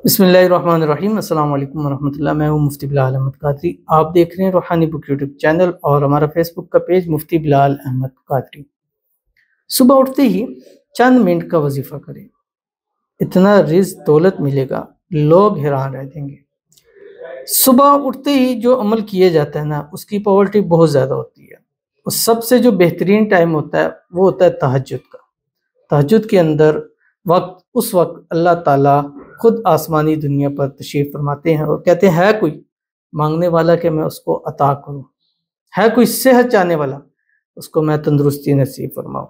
بسم اللہ الرحمن الرحیم۔ السلام علیکم ورحمۃ اللہ۔ میں ہوں مفتی بلال احمد قادری۔ آپ دیکھ رہے ہیں روحانی بک یوٹیوب چینل اور ہمارا فیس بک کا پیج مفتی بلال احمد قادری۔ صبح اٹھتے ہی چند منٹ کا وظیفہ کریں، اتنا رزق دولت ملے گا، لوگ حیران رہ جائیں گے۔ صبح اٹھتے ہی جو عمل کیے جاتا ہے نا، اس کی پاورٹی بہت زیادہ ہوتی ہے۔ اور سب سے جو بہترین ٹائم ہوتا ہے وہ ہوتا ہے تہجد کا۔ تہجد کے اندر اس وقت اللہ تعالیٰ خود آسمانی دنیا پر تشریف فرماتے ہیں اور کہتے ہیں، ہے کوئی مانگنے والا کہ میں اس کو عطا کروں، ہے کوئی صحت چاہنے والا اس کو میں تندرستی نصیب فرماؤں۔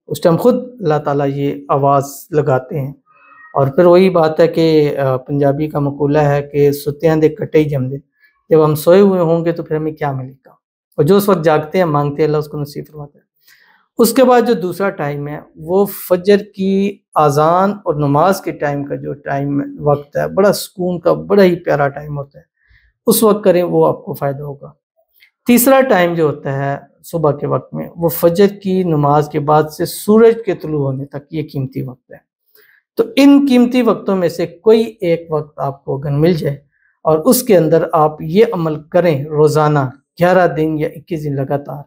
اس ٹائم خود اللہ تعالیٰ یہ آواز لگاتے ہیں۔ اور پھر وہی بات ہے کہ پنجابی کا مقولہ ہے کہ ستیاں دے کٹے ہی جم دے، جب ہم سوئے ہوئے ہوں گے تو پھر ہمیں کیا ملے گا، اور جو اس وقت جاگتے ہیں مانگتے ہیں، اللہ اس کو نصیب فرماتا ہے۔ اس کے بعد جو دوسرا ٹائم ہے وہ فجر کی اذان اور نماز کے ٹائم کا جو وقت ہے، بڑا سکون کا بڑا ہی پیارا ٹائم ہوتا ہے، اس وقت کریں، وہ آپ کو فائدہ ہوگا۔ تیسرا ٹائم جو ہوتا ہے صبح کے وقت میں، وہ فجر کی نماز کے بعد سے سورج کے طلوع ہونے تک، یہ قیمتی وقت ہے۔ تو ان قیمتی وقتوں میں سے کوئی ایک وقت آپ کو اگر مل جائے اور اس کے اندر آپ یہ عمل کریں روزانہ 11 دن یا 21 دن لگاتار،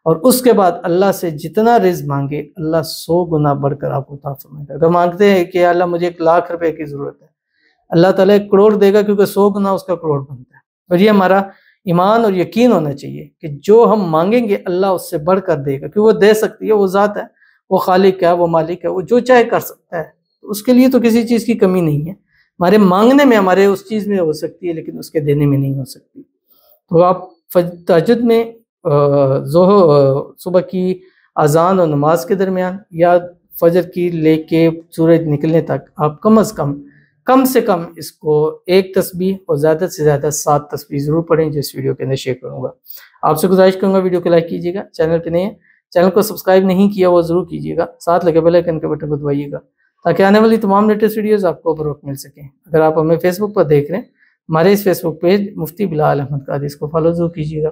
اور اس کے بعد اللہ سے جتنا رزق مانگے، اللہ 100 گنا بڑھ کر آپ کو عطا فرمائے گا۔ اگر مانگتے ہیں کہ اللہ مجھے 1,00,000 روپے کی ضرورت ہے، اللہ تعالیٰ 1 کروڑ دے گا، کیونکہ 100 گنا اس کا کروڑ بنتا ہے۔ اور یہ ہمارا ایمان اور یقین ہونا چاہیے کہ جو ہم مانگیں گے اللہ اس سے بڑھ کر دے گا، کیونکہ وہ دے سکتی ہے، وہ ذات ہے، وہ خالق ہے، وہ مالک ہے، وہ جو چاہے کر سکتا ہے۔ اس کے لیے تو کسی چیز کی کمی نہیں ہے۔ ہمارے مانگنے میں، ہمارے اس چیز میں ہو سکتی ہے، لیکن اس کے دینے میں نہیں ہو سکتی۔ تو آپ تہجد میں صبح کی اذان اور نماز کے درمیان یا فجر کی لے کے سورج نکلنے تک آپ کم سے کم اس کو 1 تسبیح اور زیادہ سے زیادہ 7 تسبیح ضرور پڑھیں، جو اس ویڈیو کے اندر شیئر کروں گا۔ آپ سے گزارش کروں گا ویڈیو کو لائک کیجیے گا، چینل پہ نہیں ہے چینل کو سبسکرائب نہیں کیا وہ ضرور کیجیے گا، ساتھ لگے بیل آئیکن کے بٹن کو دبائیے گا تاکہ آنے والی تمام لیٹسٹ ویڈیوز آپ کو بروقت مل سکیں۔ اگر آپ ہمیں فیس بک پر دیکھ رہے ہیں، ہمارے اس فیس بک پیج مفتی بلال احمد قادری، اس کو فالو ضرور کیجیے گا۔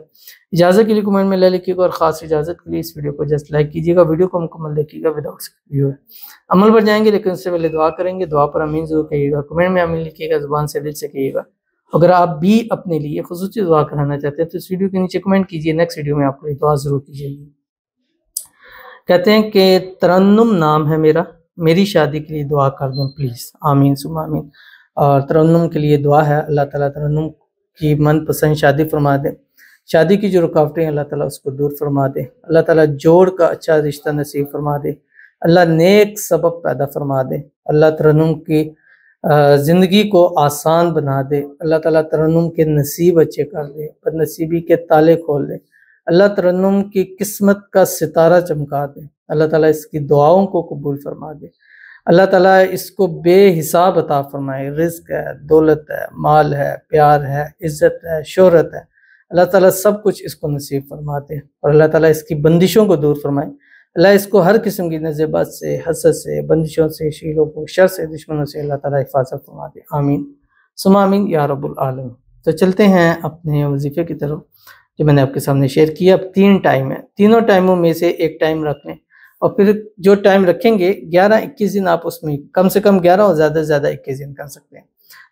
اجازت کے لیے کمنٹ میں لکھیے گا، اور خاص اجازت کے لیے اس ویڈیو کو جسٹ لائک کیجیے گا، ویڈیو کو مکمل دیکھیے گا وداؤٹ ویو ہے۔ عمل پر جائیں گے، لیکن اس سے پہلے دعا کریں گے۔ دعا پر آمین ضرور کہیے گا، کمنٹ میں آمین لکھیے گا، زبان سے دل سے کہیے گا۔ اگر آپ بھی اپنے لیے خصوصی دعا کرانا چاہتے ہیں تو اس ویڈیو کے نیچے کمنٹ کیجیے، نیکسٹ ویڈیو میں آپ کو دعا ضرور کی جائے گی۔ کہتے ہیں کہ ترنم نام ہے میری شادی کے لیے دعا کر دیں پلیز، آمین ثم آمین۔ اور ترنم کے لیے دعا ہے، اللہ تعالیٰ ترنم کی من پسند شادی فرما دے، شادی کی جو رکاوٹیں ہیں اللہ تعالیٰ اس کو دور فرما دے، اللہ تعالیٰ جوڑ کا اچھا رشتہ نصیب فرما دے، اللہ نیک سبب پیدا فرما دے، اللہ ترنم کی زندگی کو آسان بنا دے، اللہ تعالیٰ ترنم کے نصیب اچھے کر دے، بد نصیبی کے تالے کھول دے، اللہ ترنم کی قسمت کا ستارہ چمکا دے، اللہ تعالیٰ اس کی دعاؤں کو قبول فرما دے، اللہ تعالیٰ اس کو بے حساب عطا فرمائے، رزق ہے، دولت ہے، مال ہے، پیار ہے، عزت ہے، شہرت ہے، اللہ تعالیٰ سب کچھ اس کو نصیب فرما دے، اور اللہ تعالیٰ اس کی بندشوں کو دور فرمائے، اللہ اس کو ہر قسم کی نزعبت سے، حسد سے، بندشوں سے، شیلوں کو، شر سے، دشمنوں سے اللہ تعالیٰ حفاظت فرما دے، آمین ثم آمین یا رب العالمین۔ تو چلتے ہیں اپنے وظیفے کی طرف جو میں نے آپ کے سامنے شیئر کیا۔ اب 3 ٹائم ہیں، تینوں ٹائموں میں سے ایک ٹائم رکھ لیں، اور پھر جو ٹائم رکھیں گے 11-21 دن آپ اس میں کم سے کم 11 اور زیادہ سے زیادہ 21 دن کر سکتے ہیں۔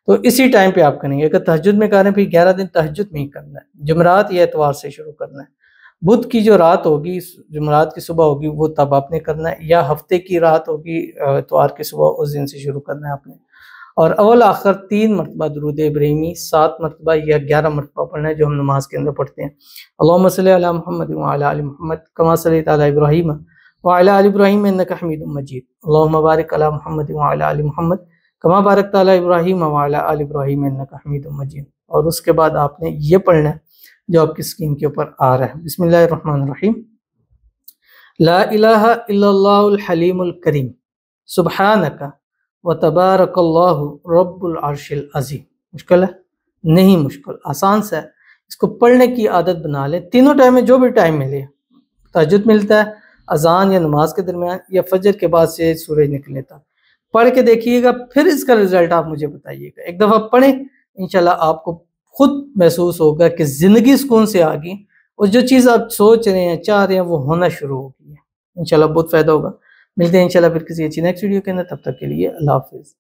تو اسی ٹائم پہ آپ کریں گے۔ اگر تہجد میں کریں پھر 11 دن تہجد میں ہی کرنا ہے، جمعرات یا اتوار سے شروع کرنا ہے۔ بدھ کی جو رات ہوگی، جمعرات کی صبح ہوگی، وہ تب آپ نے کرنا ہے، یا ہفتے کی رات ہوگی اتوار کی صبح، اس دن سے شروع کرنا ہے آپ نے۔ اور اول آخر 3 مرتبہ درود ابراہیمی 7 مرتبہ یا 11 مرتبہ پڑھنا ہے، جو ہم نماز کے اندر پڑھتے ہیں۔ اللہم صلی علی محمد وعلی آل محمد کما صلیت علی ابراہیم وعلی آل ابراہیم انک حمید مجید، اللہم بارک علی محمد وعلی آل محمد کما بارکت علی ابراہیم وعلی آل ابراہیم انک حمید مجید۔ اور اس کے بعد آپ نے یہ پڑھنا ہے جو آپ کی اسکرین کے اوپر آ رہا ہے۔ بسم اللہ الرحمن الرحیم، لا الہ الا اللہ الحلیم الکریم سبحانک وتبارک اللہ رب العرش العظیم۔ مشکل ہے؟ نہیں مشکل، آسان سا ہے۔ اس کو پڑھنے کی عادت بنا لیں، تینوں ٹائم میں جو بھی ٹائم ملے، تہجد ملتا ہے، اذان یا نماز کے درمیان، یا فجر کے بعد سے سورج نکلنے تک پڑھ کے دیکھیے گا، پھر اس کا رزلٹ آپ مجھے بتائیے گا۔ ایک دفعہ پڑھیں، انشاءاللہ آپ کو خود محسوس ہوگا کہ زندگی سکون سے آ گئی، اور جو چیز آپ سوچ رہے ہیں، چاہ رہے ہیں، وہ ہونا شروع ہو گئی ہے۔ انشاءاللہ بہت فائدہ ہوگا۔ ملتے ہیں انشاءاللہ پھر کسی اچھی نیکسٹ ویڈیو کے اندر، تب تک کے لیے اللہ حافظ۔